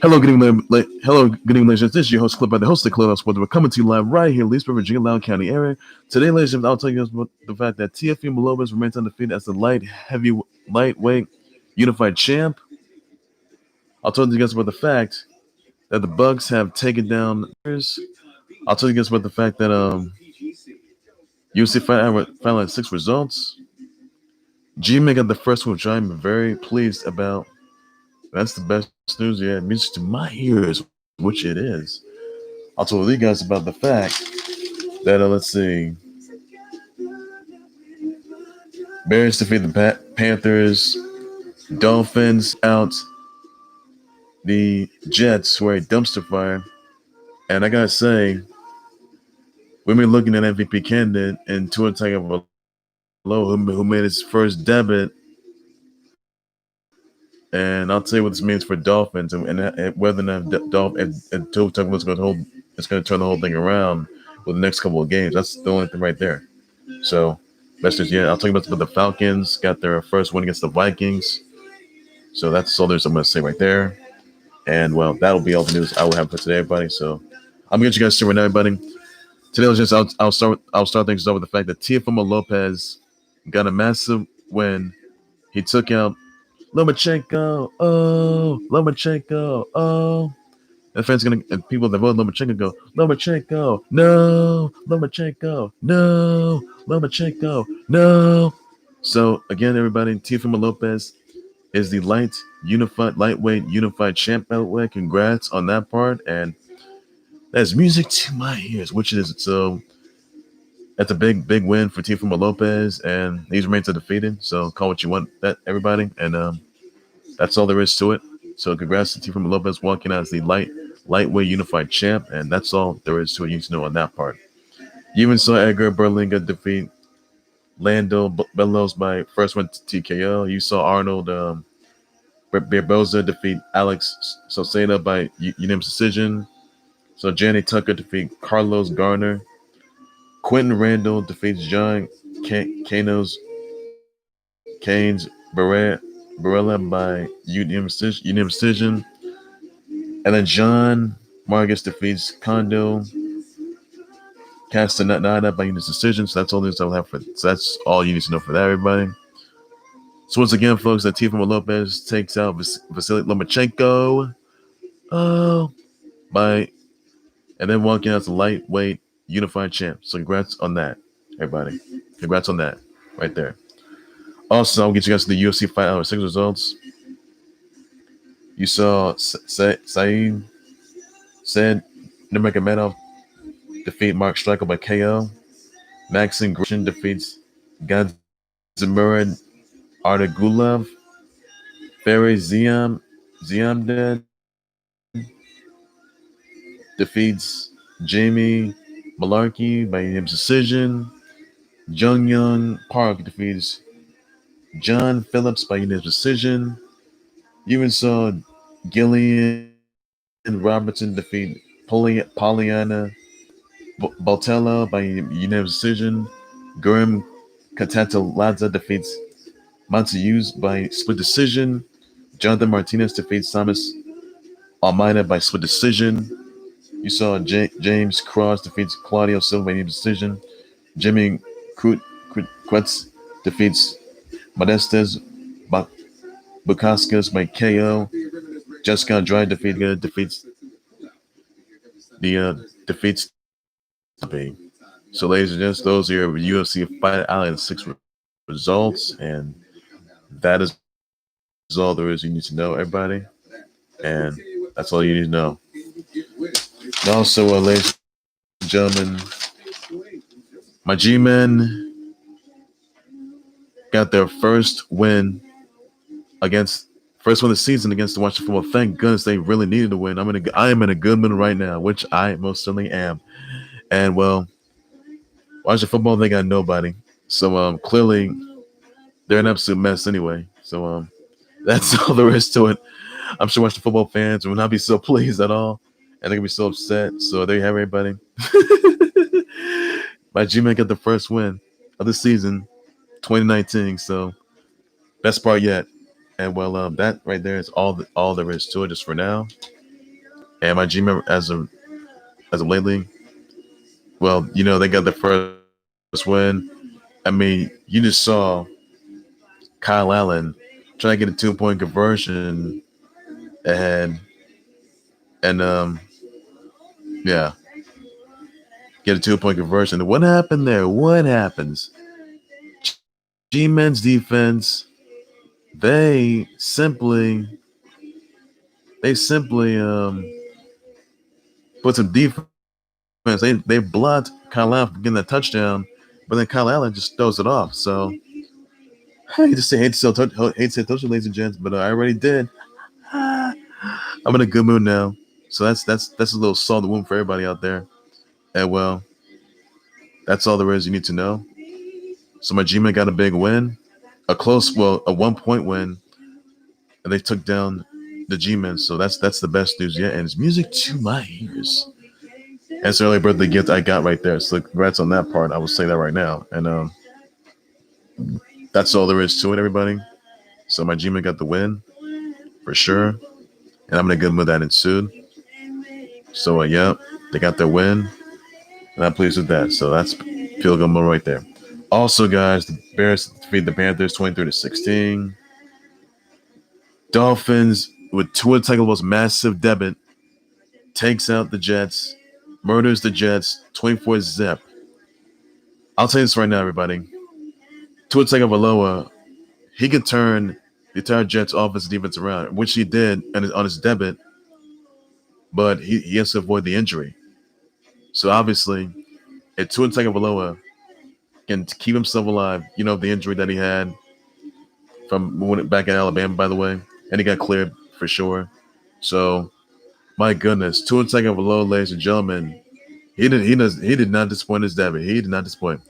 Hello, good evening, ladies and gentlemen. This is your host, Clip by the host of Clubhouse Sports. We're coming to you live right here in Leesburg, Virginia, Loudoun County area. Today, ladies and gentlemen, I'll tell you guys about the fact that Teofimo Lopez remains undefeated as the lightweight unified champ. I'll tell you guys about the fact that the Bucks have taken down. I'll tell you guys about the fact that UFC Fight Island 6 results. G-Man got the first one, which I'm very pleased about. That's the best news yet. Music to my ears, which it is. I'll tell you guys about the fact that, let's see, Bears defeat the Panthers, Dolphins out, the Jets were a dumpster fire, and I gotta say, we've been looking at MVP candidate and Tua Tagovailoa, who made his first debut. And I'll tell you what this means for Dolphins and whether or not Tua Tagovailoa is going to turn the whole thing around with the next couple of games. That's the only thing right there. So, best news yet. I'll talk about the Falcons got their first win against the Vikings. So that's all I'm going to say right there. And well, that'll be all the news I will have for today, everybody. So I'm going to get you guys started right now, everybody. Today, I'll start things off with the fact that Teofimo Lopez got a massive win. He took out Lomachenko, oh. And fans and people that vote Lomachenko go, Lomachenko, no, Lomachenko, no, Lomachenko, no. So again, everybody, Teofimo Lopez is the lightweight unified champ, by the way. Congrats on that part. And that's music to my ears, which it is. So that's a big win for Teofimo Lopez, and he remains undefeated. So call what you want, that everybody, and that's all there is to it. So congrats to Teofimo Lopez walking out as the lightweight unified champ, and that's all there is to it. You need to know on that part. You even saw Edgar Berlanga defeat Lando Bellows by first one TKO. You saw Arnold Barboza defeat Alex Sauceda by unanimous decision. So Janny Tucker defeat Carlos Garner. Quentin Randall defeats John Canes Barella by unanimous decision. And then John Margus defeats Kondo Castaneda by unanimous decision. So that's all the news I'll have for. So that's all you need to know for that, everybody. So once again, folks, that Teofimo Lopez takes out Vasily Lomachenko, and then walking out as a lightweight unified champ. So congrats on that, everybody. Congrats on that right there. Also, I'll get you guys to the UFC Fight Island 6 results. You saw Said Nurmagomedov defeat Mark Striegl by KO. Maxin Grishin defeats Gadzhimurad Artigulov. Ferry Ziamide defeats Jamie Mularkey by unanimous decision. Junyong Park defeats John Phillips by unanimous decision. You even saw Gillian and Robertson defeat Poliana Botelho by unanimous decision. Guram Kutateladza defeats Matausz by split decision. Jonathan Martinez defeats Thomas Almeida by split decision. You saw James Krause defeats Claudio Silva by unanimous decision. Jimmy Crutse defeats Modestas Bukauskas by KO. Jessica Andrade defeats So, ladies and gents, those are your UFC Fight Island 6 results, and that is all there is you need to know, everybody. And that's all you need to know. And also, ladies and gentlemen, my G-men got their first win of the season against the Washington Football. Thank goodness they really needed to win. I am in a good mood right now, which I most certainly am. And well, Washington Football, they got nobody. So clearly they're an absolute mess anyway. So that's all there is to it. I'm sure Washington Football fans will not be so pleased at all, and they're gonna be so upset. So there you have it, everybody. My G-Man got the first win of the season, 2019. So best part yet. And well, that right there is all there is to it just for now. And my G member as of lately, well, they got the first win. I mean, you just saw Kyle Allen trying to get a 2-point conversion ahead, and yeah, get a 2-point conversion. What happened there? What happens? G-Men's defense, they simply put some defense. They blocked Kyle Allen from getting that touchdown, but then Kyle Allen just throws it off. So I hate to say touchdown, ladies and gents, but I already did. I'm in a good mood now. So that's a little salt in the wound for everybody out there. And well, that's all there is you need to know. So my G-Men got a big win, a 1-point win, and they took down the G-Men. So that's the best news yet, and it's music to my ears. That's the early birthday gift I got right there. So congrats on that part. I will say that right now. And that's all there is to it, everybody. So my G-Men got the win for sure, and I'm in a good mood that ensued. So yeah, they got their win, and I'm pleased with that. So that's feel good mode right there. Also, guys, the Bears defeat the Panthers 23-16. Dolphins with Tua Tagovailoa's massive debut takes out the Jets, murders the Jets 24-zip. I'll tell you this right now, everybody. Tua Tagovailoa, he could turn the entire Jets offense and defense around, which he did on his debut, but he has to avoid the injury. So obviously, if Tua Tagovailoa can keep himself alive, the injury that he had from back in Alabama, by the way, and he got cleared for sure. So, my goodness, Tua Tagovailoa, ladies and gentlemen, he did not disappoint his debut. He did not disappoint.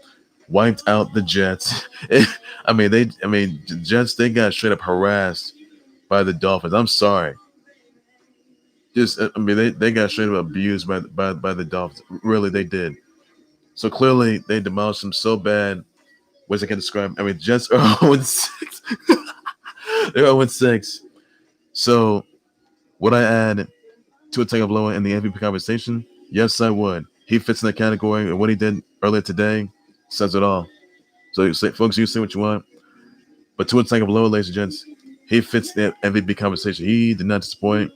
Wiped out the Jets. The Jets, they got straight up harassed by the Dolphins. I'm sorry. They got straight up abused by the Dolphins. Really, they did. So clearly, they demolished them so bad. Ways I can describe. Jets are 0-6. They're 0-6. So, would I add Tua Tagovailoa in the MVP conversation? Yes, I would. He fits in that category, and what he did earlier today says it all. So, folks, you say what you want, but Tua Tagovailoa, ladies and gents, he fits the MVP conversation. He did not disappoint,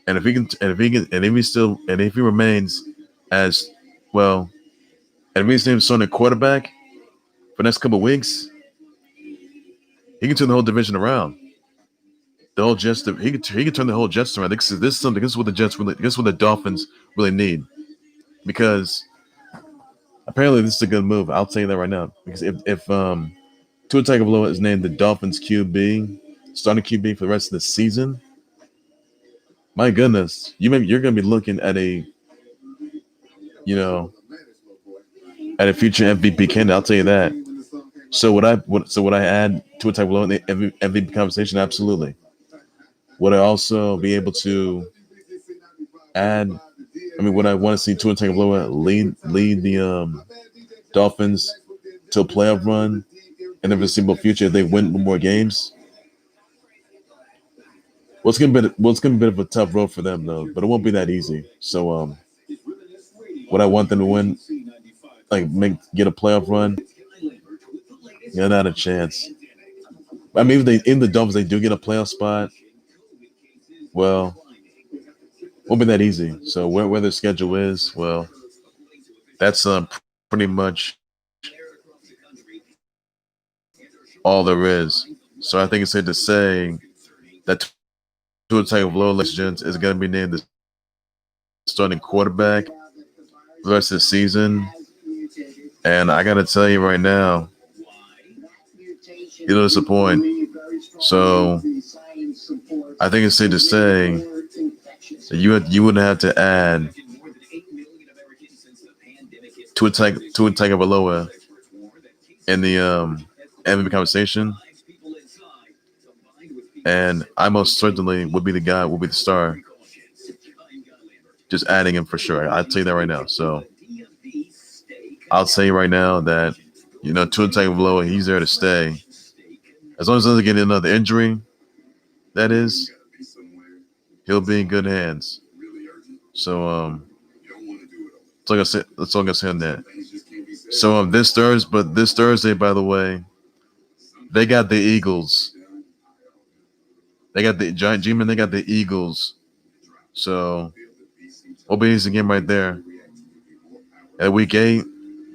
and if he remains as well, and if he's named starting quarterback for the next couple of weeks, he can turn the whole division around. The whole Jets, he can turn the whole Jets around. This is something. This is what the Jets really. This is what the Dolphins really need, because apparently this is a good move. I'll tell you that right now. Because if Tua Tagovailoa is named the Dolphins QB, starting QB for the rest of the season, my goodness, you're going to be looking at a future MVP candidate. I'll tell you that. So would I add Tua Tagovailoa in the MVP conversation? Absolutely. Would I also be able to add? Would I want to see Tua Tagovailoa lead the Dolphins to a playoff run in the foreseeable future if they win more games? Well, it's gonna be a bit of a tough road for them though, but it won't be that easy. So, would I want them to win, get a playoff run? Yeah, not a chance. If the Dolphins they do get a playoff spot, well, won't be that easy. So where their schedule is, well, that's pretty much all there is. So I think it's safe to say that Tua Tagovailoa, ladies and gents, is going to be named the starting quarterback the rest of the season. And I got to tell you right now, he'll disappoint. So I think it's safe to say that you would have to add Tua Tagovailoa in the MVP conversation, and I most certainly would be the star. Just adding him for sure. I'll tell you that right now. So I'll tell you right now that Tua Tagovailoa, he's there to stay. As long as he doesn't get another injury, that is, he'll be in good hands. So that's all I gotta say. That's all I gotta say on that. So this Thursday, by the way, they got the Eagles. They got the Giant G-Men. They got the Eagles. So we'll be the game right there. At week 8,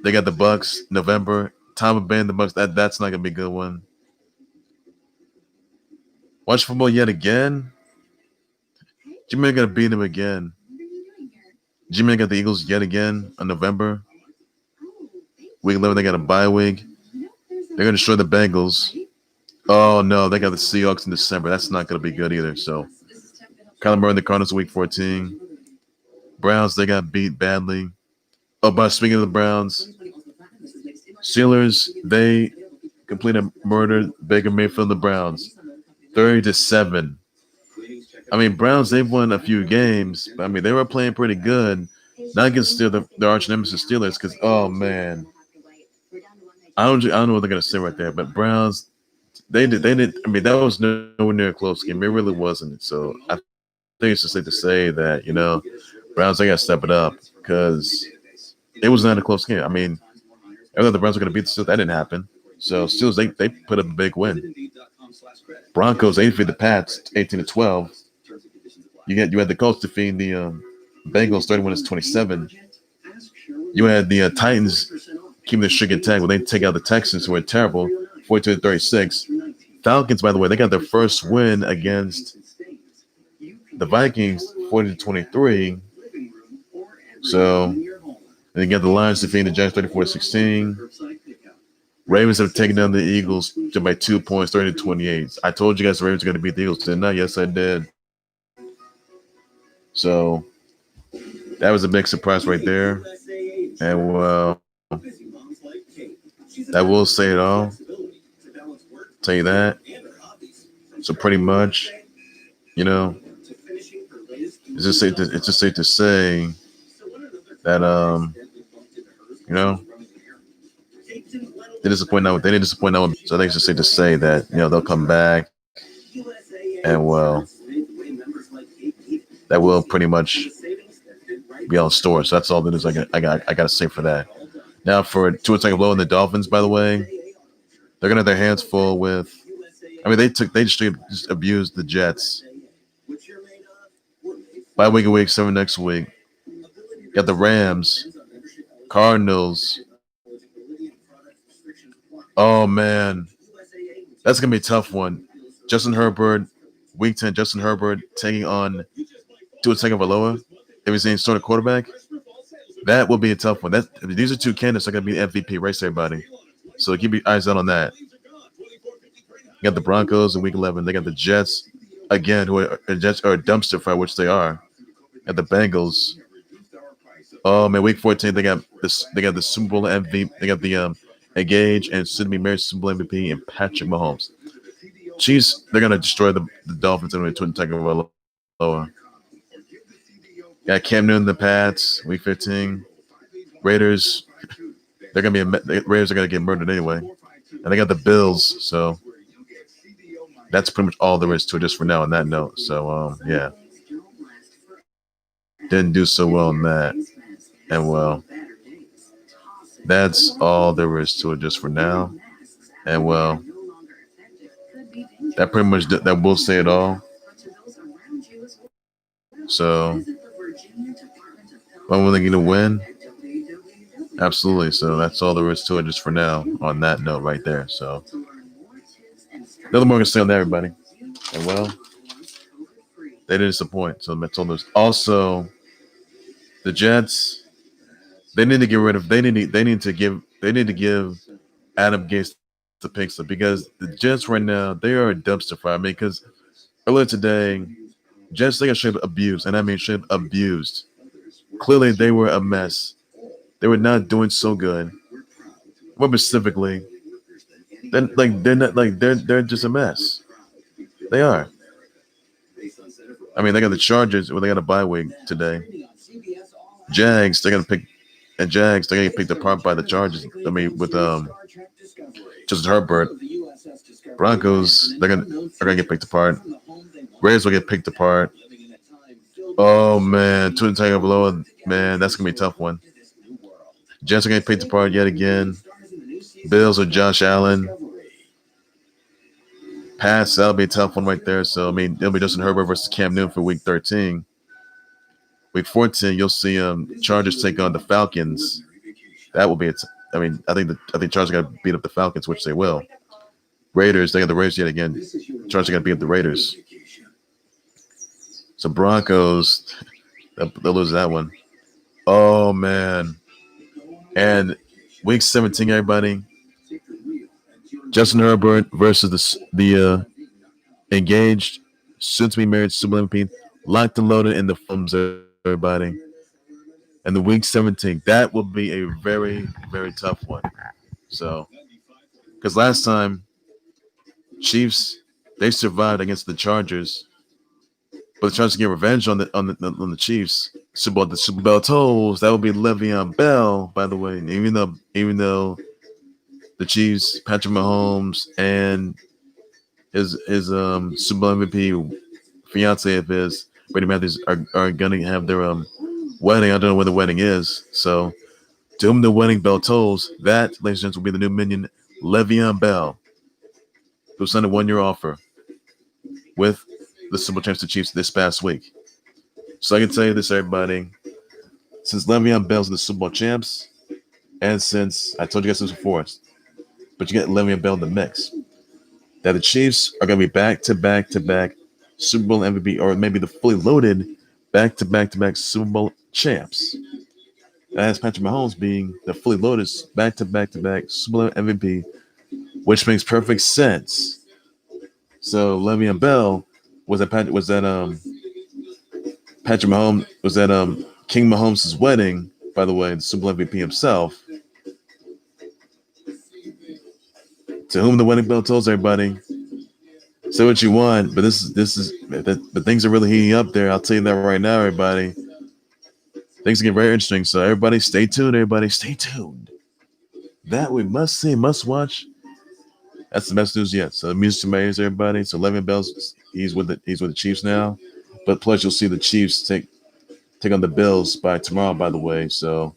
they got the Bucks. November. Time of ban the Bucks. That's not gonna be a good one. Watch football yet again. G-Man gonna beat them again. G-Man got the Eagles yet again in November. Week 11, they got a bye week. They're gonna destroy the Bengals. Oh no, they got the Seahawks in December. That's not gonna be good either. So Kyler Murray and the Cardinals week 14. Browns, they got beat badly. Oh, but speaking of the Browns, Steelers, they completed murder Baker Mayfield and the Browns. 30-7. I mean, Browns, they've won a few games. But, I mean, they were playing pretty good. Not against the arch nemesis Steelers, because, oh, man. I don't know what they're going to say right there. But Browns, they did. I mean, that was nowhere near a close game. It really wasn't. So I think it's just safe to say that, Browns, they got to step it up because it was not a close game. I mean, I thought the Browns were going to beat the Steelers. That didn't happen. So Steelers, they put up a big win. Broncos, they defeated the Pats 18-12. You had the Colts defeating the Bengals 31-27. You had the Titans keeping the streak intact when they take out the Texans, who were terrible, 42-36. Falcons, by the way, they got their first win against the Vikings, 40-23. So they got the Lions defeating the Giants 34-16. Ravens have taken down the Eagles by 2 points, 30-28. I told you guys the Ravens are going to beat the Eagles, didn't I? Yes, I did. So that was a big surprise right there. And, well, that will say it all. Tell you that. So pretty much, it's just safe to say that, they didn't disappoint now. So I think it's just safe to say that they'll come back, and well, that will pretty much be on store. So that's all that is. I got to say for that. Now for Tua Tagovailoa and the Dolphins, by the way, they're gonna have their hands full with. I mean, they just abused the Jets. Bye week 7 next week. Got the Rams, Cardinals. Oh, man. That's going to be a tough one. Justin Herbert, week 10, Justin Herbert taking on Tua Tagovailoa. If he's in sort of quarterback, that will be a tough one. These are two candidates that are going to be MVP race, everybody. So keep your eyes out on that. You got the Broncos in week 11. They got the Jets, again, Jets are a dumpster fire, which they are. Got the Bengals. Oh, man, week 14, they got the Super Bowl MVP. They got the Engage and soon-to-be married Super Bowl MVP and Patrick Mahomes. Chiefs, they're going to destroy the Dolphins anyway, Tua Tagovailoa. Got Cam Newton, the Pats, week 15. Raiders, Raiders are going to get murdered anyway. And they got the Bills, so that's pretty much all there is to it just for now on that note. So, yeah. Didn't do so well on that. And, well, that's all there is to it just for now. And, well, that pretty much that will say it all. So, when are they going to win? Absolutely. So that's all there is to it just for now on that note right there. So, nothing more to say on that, everybody. And, well, they didn't disappoint. So that's all there's. Also, the Jets. They need to get rid of. They need to give Adam Gase the pink slip because the Jets right now they are a dumpster fire. I mean, because earlier today, Jets they got straight abused, and I mean straight abused. Clearly, they were a mess. They were not doing so good. More specifically, they're just a mess. They are. I mean, they got the Chargers. Well, they got a bye week today. Jags, they're gonna get picked apart by the Chargers. I mean, with Justin Herbert. Broncos, they're gonna get picked apart. Raiders will get picked apart. Oh man, Tua Tagovailoa, man, that's gonna be a tough one. Jets are gonna pick apart yet again. Bills or Josh Allen. Pass, that'll be a tough one right there. So I mean, it'll be Justin Herbert versus Cam Newton for Week 13. Week 14, you'll see Chargers take on the Falcons. That will be it. I mean, I think Chargers got to beat up the Falcons, which they will. Raiders, they got the Raiders yet again. Chargers got to beat up the Raiders. So Broncos, they'll lose that one. Oh man! And Week 17, everybody. Justin Herbert versus the engaged, soon-to-be married Super MVP, locked and loaded in the films, everybody. And the Week 17, that will be a very, very tough one. So, because last time, Chiefs, they survived against the Chargers, but the Chargers get revenge on the Chiefs. The Super Bowl tolls, that will be Le'Veon Bell, by the way. Even though the Chiefs, Patrick Mahomes, and his Super Bowl MVP fiance of his, Brady Matthews, are gonna have their wedding. I don't know where the wedding is. So to whom the wedding bell tolls, that, ladies and gentlemen, will be the new minion, Le'Veon Bell, who signed a 1-year offer with the Super Bowl champs, the Chiefs, this past week. So I can tell you this, everybody. Since Le'Veon Bell's the Super Bowl champs, and since I told you guys this before, but you get Le'Veon Bell in the mix, that the Chiefs are going to be back-to-back Super Bowl MVP, or maybe the fully loaded back-to-back Super Bowl champs. That has Patrick Mahomes being the fully loaded back-to-back Super Bowl MVP, which makes perfect sense. So Le'Veon Bell was that Patrick Mahomes, was that King Mahomes' wedding, by the way, the Super Bowl MVP himself. To whom the wedding bell tolls, everybody. Say what you want, but but things are really heating up there. I'll tell you that right now, everybody. Things get very interesting. So everybody, stay tuned. Everybody, stay tuned. That we must see, must watch. That's the best news yet. So music to Mayors, everybody. So Le'Veon Bell's he's with the Chiefs now, but plus you'll see the Chiefs take on the Bills by tomorrow. By the way, so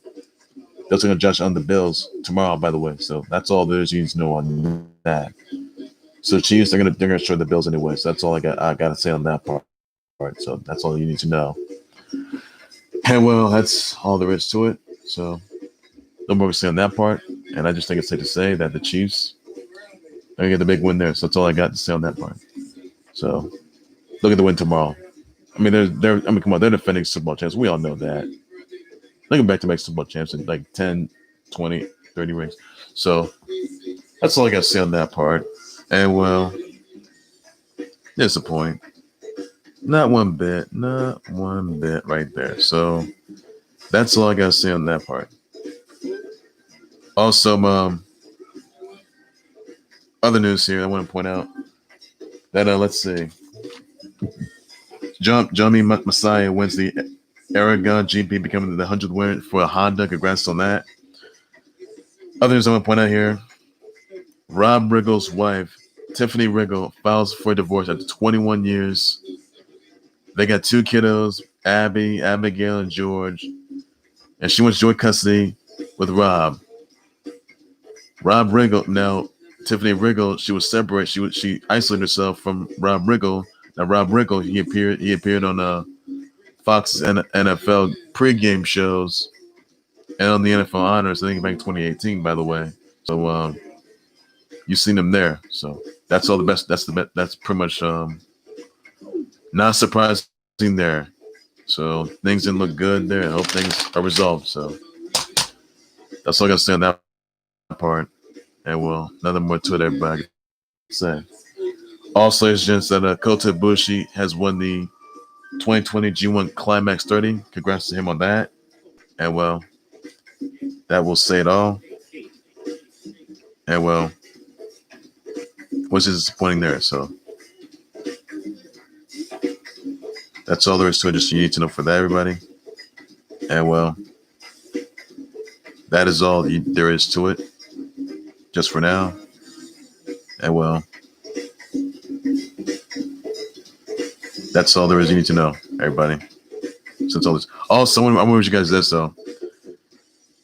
they'll take on Josh on the Bills tomorrow. By the way, so that's all there is you need to know on that. So Chiefs, they're gonna show the Bills anyway. So that's all I got to say on that part. So that's all you need to know. And well, that's all there is to it. So no more to say on that part. And I just think it's safe to say that the Chiefs are gonna get the big win there. So that's all I got to say on that part. So look at the win tomorrow. I mean, come on, they're defending Super Bowl champs. We all know that. Looking back to make Super Bowl champs in like 10, 20, 30 rings. So that's all I got to say on that part. And well, disappoint. Not one bit right there. So that's all I got to say on that part. Also, other news here I want to point out that, let's see. Johnny Messiah wins the Aragon GP, becoming the 100th winner for a Honda. Congrats on that. Other news I want to point out here. Rob Riggle's wife, Tiffany Riggle, files for divorce after 21 years. They got 2 kiddos, Abby, Abigail, and George. And she wants joint custody with Rob. Rob Riggle, now Tiffany Riggle, she was separate. She isolated herself from Rob Riggle. Now Rob Riggle, he appeared on Fox's NFL pregame shows and on the NFL Honors, I think back in 2018, by the way. So you've seen him there. So that's all the best. That's pretty much not surprising there. So things didn't look good there. I hope things are resolved. So that's all I got to say on that part. And well, nothing more to it, everybody say. Also, it's just that Kota Ibushi has won the 2020 G1 Climax 30. Congrats to him on that. And well, that will say it all. And well, was disappointing there. So that's all there is to it. Just you need to know for that, everybody. And well, that is all there is to it. Just for now. And well, that's all there is you need to know, everybody. since all this. Also, I want to wish you guys this though.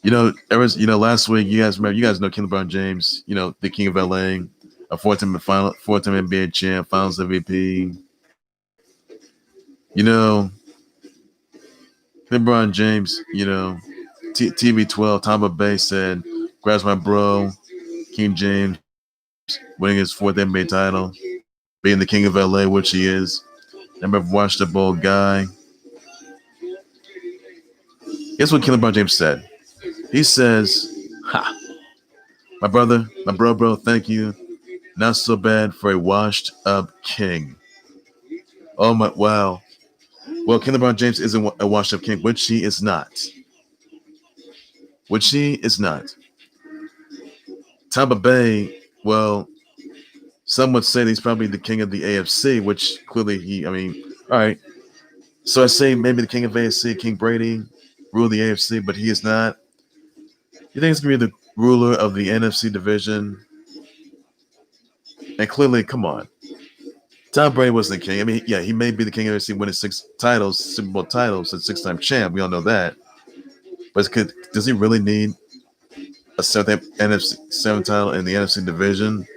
Last week you guys know King LeBron James, the King of LA, a four-time NBA champ, Finals MVP. LeBron James, TV12, Tampa Bay said, "Grabs my bro, King James, winning his 4th NBA title, being the King of LA, which he is. Never watched the ball guy." Guess what King LeBron James said? He says, "Ha, my bro, thank you. Not so bad for a washed up king." Oh my, wow. Well, King LeBron James isn't a washed up king, which he is not. Tampa Bay, well, some would say he's probably the king of the AFC, which clearly all right. So I say maybe the king of AFC, King Brady, rule the AFC, but he is not. You think he's going to be the ruler of the NFC division? And clearly, come on. Tom Brady wasn't the king. He may be the king of AFC, winning 6 titles, Super Bowl titles, and 6-time champ. We all know that. But does he really need a 7th title in the NFC division?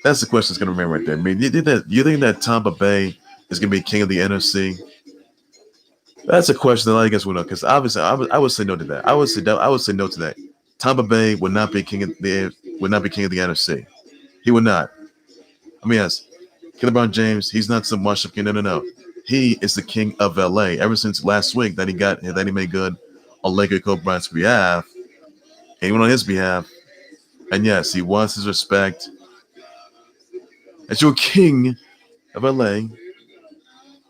That's the question that's going to remain right there. You think that Tampa Bay is going to be king of the NFC? That's a question that I guess we know, because obviously I would say no to that. I would say no to that. Tampa Bay would not be king of the NFC. He would not. Yes, King LeBron James, he's not some washed up king. No. He is the king of LA. Ever since last week that he made good on Laker Kobe Bryant's behalf, and he went on his behalf. And yes, he wants his respect. As your king of LA,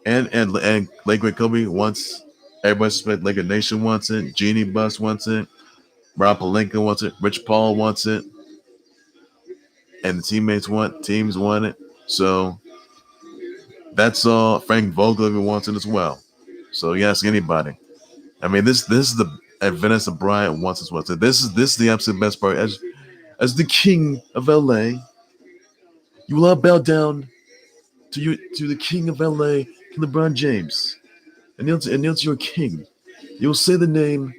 and Laker Kobe wants everybody to respect. Laker Nation wants it. Genie Bus wants it. Rob Pelinka wants it. Rich Paul wants it. And the teams want it. So that's all. Frank Vogel wants it as well. So you ask anybody. This is the Vanessa Bryant wants as well. So this is the absolute best part. As the king of LA, you will all bow down to the king of LA, LeBron James, and kneel to your king. You will say the name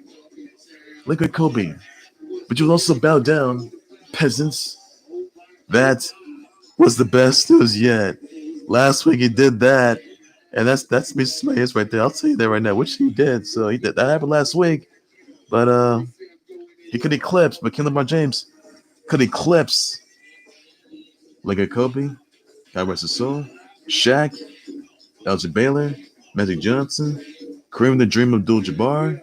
Laker Kobe, but you will also bow down, peasants. That was the best news yet. Last week he did that, and that's me slayers right there. I'll tell you that right now, which he did. So that happened last week, but he could eclipse. But King LeBron James could eclipse Laker Kobe, God rest his soul, Shaq, Elgin Baylor, Magic Johnson, Kareem the Dream Abdul-Jabbar,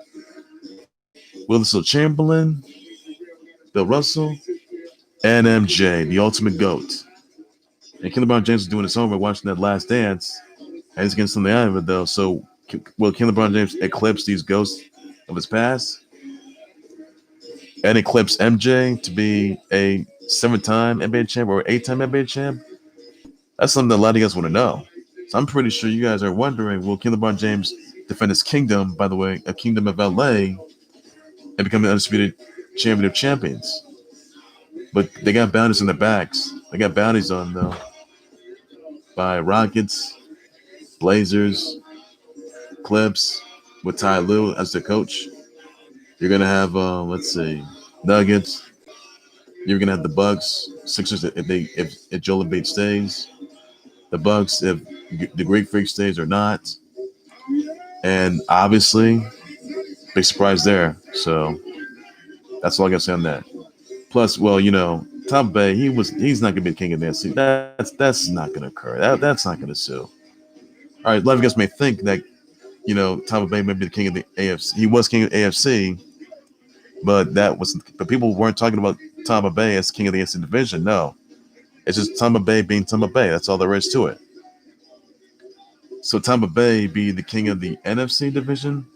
Wilson Chamberlain, Bill Russell, and MJ, the ultimate GOAT. And King LeBron James is doing his homework, watching that Last Dance, and he's getting something out of it, though. So will King LeBron James eclipse these ghosts of his past and eclipse MJ to be a 7-time NBA champ or 8-time NBA champ? That's something that a lot of you guys want to know. So I'm pretty sure you guys are wondering, will King LeBron James defend his kingdom, by the way, a kingdom of LA, and become the undisputed champion of champions? But they got bounties in their backs. They got bounties on, though, by Rockets, Blazers, Clips, with Ty Lue as the coach. You're going to have, Nuggets. You're going to have the Bucks, Sixers if Joel Embiid stays. The Bucks if the Greek Freak stays or not. And obviously, big surprise there. So that's all I got to say on that. Plus, Tampa Bay, he's not going to be the king of the NFC. That's not going to occur. That's not going to sue. All right, a lot of you guys may think that, Tampa Bay may be the king of the AFC. He was king of the AFC, but people weren't talking about Tampa Bay as king of the AFC division. No, it's just Tampa Bay being Tampa Bay. That's all there is to it. So Tampa Bay be the king of the NFC division,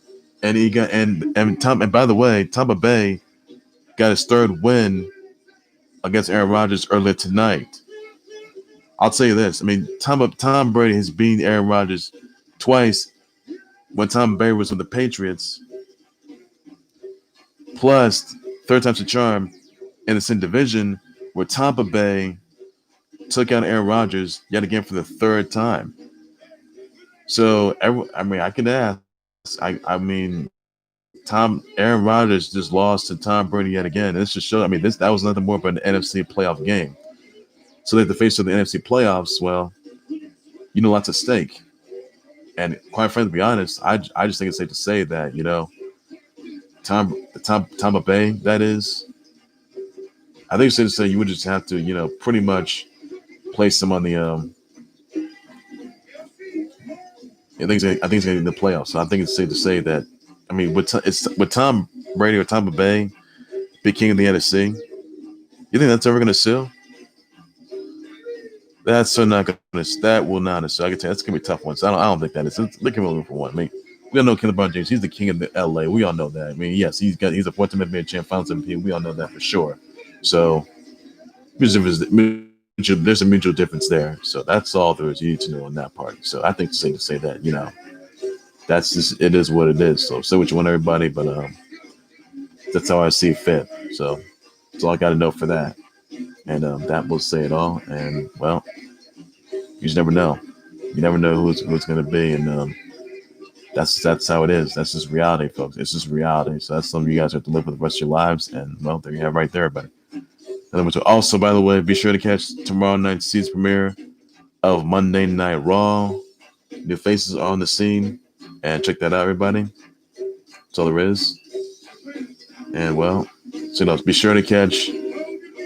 and he got and by the way, Tampa Bay got his 3rd win against Aaron Rodgers earlier tonight. I'll tell you this. Tom Brady has beaten Aaron Rodgers twice when Tom Brady was with the Patriots. Plus, 3rd time's a charm in the same division where Tampa Bay took out Aaron Rodgers yet again for the 3rd time. So I could ask. Aaron Rodgers just lost to Tom Brady yet again. This just shows. That was nothing more but an NFC playoff game. So they have to face of the NFC playoffs. Well, lots at stake. And quite frankly, to be honest, I just think it's safe to say that Tampa Bay, that is. I think it's safe to say you would just have to pretty much place them on the I think it's going to be in the playoffs. So I think it's safe to say that. With Tom Brady or Tampa Bay be king of the NFC, you think that's ever going to sue? That's so not going to. That will not sue. I can tell you, that's going to be a tough one. So I don't think that is. Look at him for one. We all know LeBron James. He's the king of the LA. We all know that. Yes, he's a four-time NBA champ, Finals MVP. We all know that for sure. So there's a mutual difference there. So that's all there is you need to know on that part. So I think it's safe to say that that's just, it is what it is. So say what you want, everybody, but that's how I see it fit. So that's all I got to know for that. And that will say it all. And well, you just never know. You never know who it's going to be. And that's how it is. That's just reality, folks. It's just reality. So that's something you guys have to live with the rest of your lives. And well, there you have right there, everybody. And also, by the way, be sure to catch tomorrow night's season premiere of Monday Night Raw. New faces are on the scene. And check that out, everybody. That's all there is. And well, so be sure to catch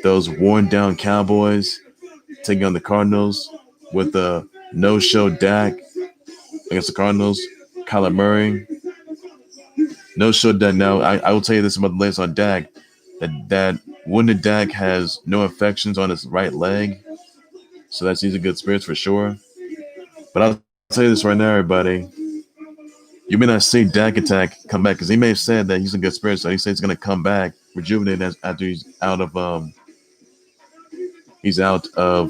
those worn down Cowboys taking on the Cardinals with a no-show Dak against the Cardinals. Kyler Murray. No-show Dak. Now, I will tell you this about the latest on Dak. That wounded Dak has no infections on his right leg. So that's he's in good spirits for sure. But I'll tell you this right now, everybody. You may not see Dak Attack come back because he may have said that he's in good spirits. So he said he's going to come back rejuvenated after he's out of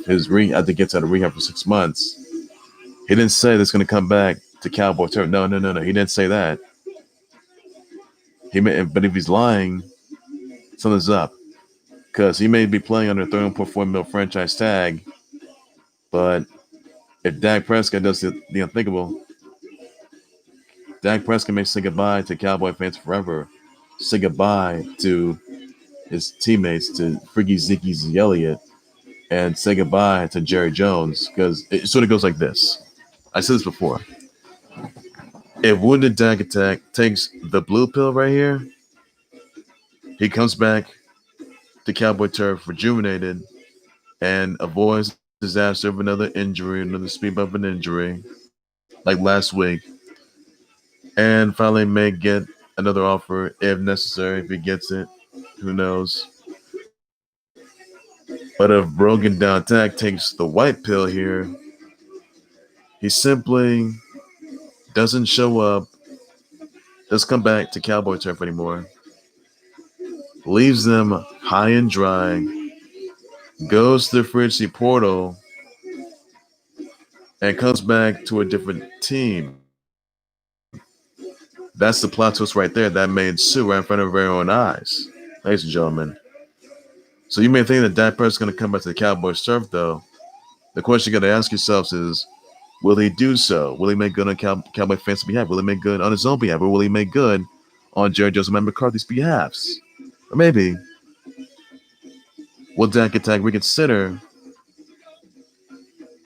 his rehab. I think he gets out of rehab for 6 months. He didn't say that's going to come back to Cowboy turf. No. He didn't say that. But if he's lying, something's up because he may be playing under a $31.4 million franchise tag. But if Dak Prescott does the unthinkable, Dak Prescott may say goodbye to Cowboy fans forever. Say goodbye to his teammates, to Freaky Zeke Elliott, and say goodbye to Jerry Jones, because it sort of goes like this. I said this before. If wounded Dak Attack takes the blue pill right here, he comes back to Cowboy turf rejuvenated and avoids disaster of another injury, another speed bump of an injury, like last week. And finally may get another offer if necessary. If he gets it, who knows? But if broken down Dak takes the white pill here, he simply doesn't show up, doesn't come back to Cowboy turf anymore, leaves them high and dry, goes to the free agency portal, and comes back to a different team. That's the plot twist right there that may ensue right in front of our own eyes, ladies and gentlemen. So you may think that Dak Prescott's going to come back to the Cowboys turf, though. The question you got to ask yourselves is, will he do so? Will he make good on Cowboy fans' behalf? Will he make good on his own behalf? Or will he make good on Jerry Jones and Mike McCarthy's behalfs? Or maybe, will Dak Attack reconsider,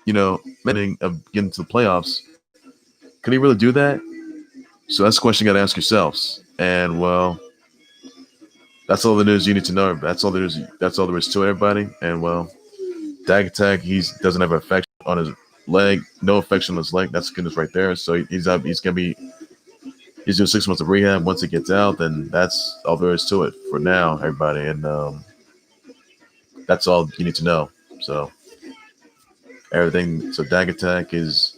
getting to the playoffs? Could he really do that? So that's the question you got to ask yourselves. And, well, that's all the news you need to know. That's all there is to it, everybody. And, well, Dak Attack, he doesn't have an affection on his leg, no affection on his leg. That's goodness right there. So he's doing 6 months of rehab. Once he gets out, then that's all there is to it for now, everybody. And that's all you need to know. So Dak Attack is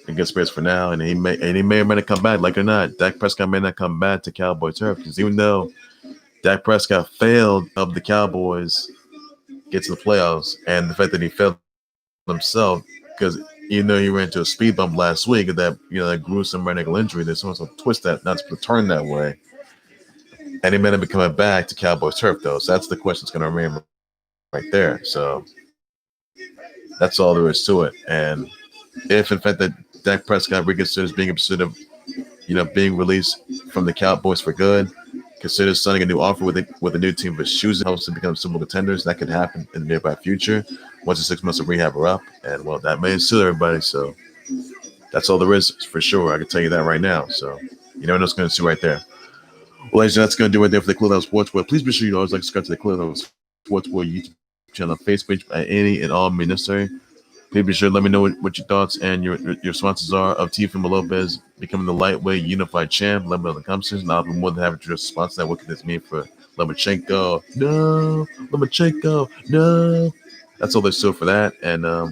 in good spirits for now, and he may or may not come back. Like or not, Dak Prescott may not come back to Cowboy turf, because even though Dak Prescott failed of the Cowboys get to the playoffs, and the fact that he failed himself, because even though he ran into a speed bump last week, that gruesome right ankle injury, there's someone's going to twist that, not to turn that way, and he may not be coming back to Cowboys turf, though. So that's the question that's going to remain right there. So that's all there is to it. And if in fact that Dak Prescott reconsiders being in pursuit of, being released from the Cowboys for good. Considers signing a new offer with a new team, but choosing helps to become Super Bowl contenders. That could happen in the nearby future once the 6 months of rehab are up. And, well, that may suit everybody. So that's all there is for sure. I can tell you that right now. So you never know what's going to see right there. Well, ladies and gentlemen, that's going to do it right there for the Clubhouse Sports Board. Please be sure you always like to subscribe to the Clubhouse Sports Board YouTube channel on Facebook at any and all means necessary. Please be sure to let me know what your thoughts and your responses are of Teofimo Lopez becoming the lightweight unified champ. Let me know in the comments section. I'll be more than happy to respond to that. What could this mean for Lomachenko? No, Lomachenko, no. That's all there's to it for that. And so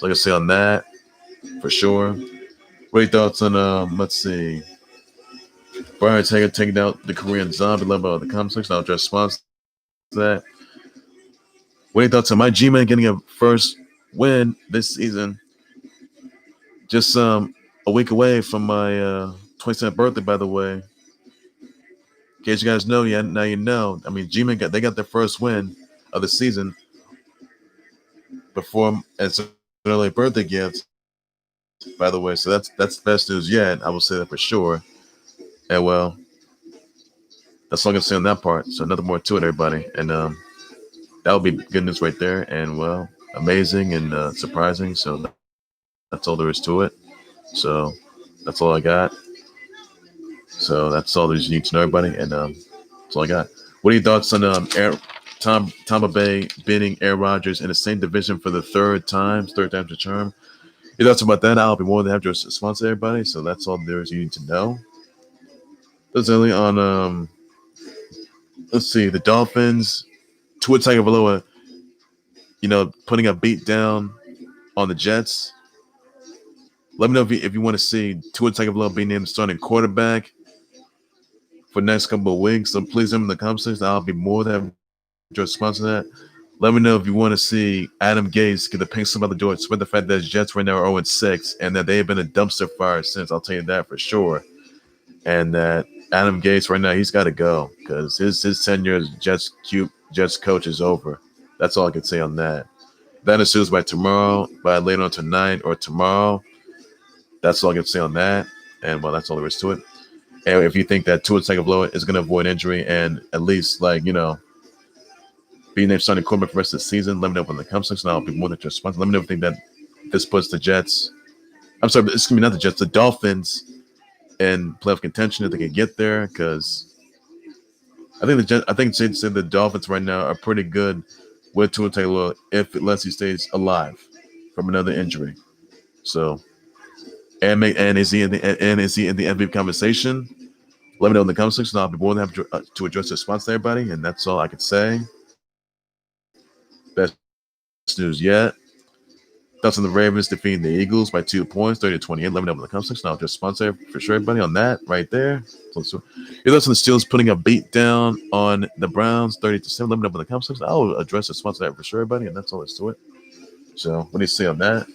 like I say on that, for sure. What are your thoughts on let's see, Brian Ortega taking out the Korean Zombie? Let me know in the comments section. I'll just respond to that. What are your thoughts on my G-Man getting a first win this season? Just a week away from my 27th birthday, by the way. In case you guys know, now you know. I mean, G-Man got their first win of the season before as an early birthday gift, by the way. So that's best news yet. I will say that for sure. And well, that's all I can say on that part. So nothing more to it, everybody. And that would be good news right there. And well, amazing and surprising. So that's all there is to it. So that's all I got. So that's all there's you need to know, everybody. And that's all I got. What are your thoughts on Tampa Bay beating Aaron Rodgers in the same division for the third time's the charm? Your thoughts about that? I'll be more than happy to sponsor everybody. So that's all there is you need to know. That's only on let's see, the Dolphins. Tua Tagovailoa, putting a beat down on the Jets. Let me know if you want to see Tua Tagovailoa being named starting quarterback for the next couple of weeks. So please let me in the comments section. I'll be more than happy to sponsor that. Let me know if you want to see Adam Gase get the pink slip out the door, despite the fact that the Jets right now are 0-6 and that they have been a dumpster fire since. I'll tell you that for sure. And that Adam Gase right now, he's got to go because his tenure as Jets coach is over. That's all I can say on that. That ensues by later on tonight or tomorrow. That's all I can say on that. And well, that's all there is to it. And if you think that Tua Tagovailoa is going to avoid injury and at least being named starting quarterback for the rest of the season, let me know in the comments section. I'll be more than just responsible. Let me know if you think that this puts the Jets. I'm sorry, it's going to be not the Jets, the Dolphins in playoff contention if they can get there, because I think it's safe to say the Dolphins right now are pretty good with Tua Tagovailoa unless he stays alive from another injury. So, and is he in the MVP conversation? Let me know in the comment section. I'll be more than happy to address the response to everybody, and that's all I can say. Best news yet. Thoughts on the Ravens defeating the Eagles by 2 points, 30-28. Let me know in the comment section. I'll just sponsor for sure everybody on that right there. So your thoughts on the Steelers putting a beat down on the Browns, 30-7. Let me know in the comment section. I'll address the sponsor that for sure, everybody, and that's all there's to it. So what do you say on that?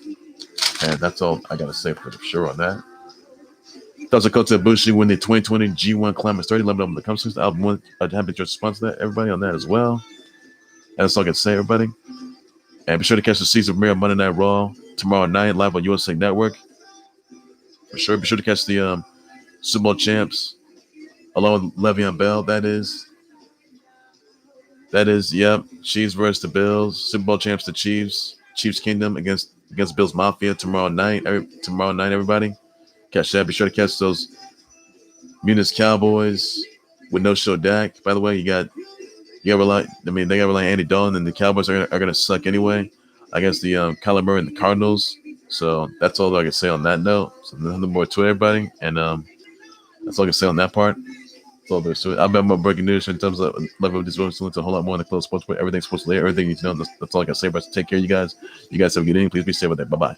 And that's all I gotta say for sure on that. Thoughts on Kota Ibushi win the 2020 G1 Climax 30. Let me know in the comment section. I'll be happy to sponsor that everybody on that as well. And that's all I can say, everybody. And be sure to catch the season premiere of Monday Night Raw tomorrow night live on USA Network. For sure. Be sure to catch the Super Bowl champs along with Le'Veon Bell. That is, yep. Chiefs versus the Bills. Super Bowl champs, the Chiefs. Chiefs Kingdom against Bills Mafia tomorrow night. Everybody. Catch that. Be sure to catch those Muniz Cowboys with no show Dak. By the way, they got to rely on Andy Dalton, and the Cowboys are going to suck anyway against the Kyler Murray and the Cardinals. So that's all I can say on that note. So nothing more to it, everybody. And that's all I can say on that part. That's all there's to it. I'll be more breaking news in terms of level of this room to a whole lot more in the close sports, but everything's supposed to lay. Everything you need to know. That's all I can say. But take care, you guys. You guys have a good evening. Please be safe with it. Bye-bye.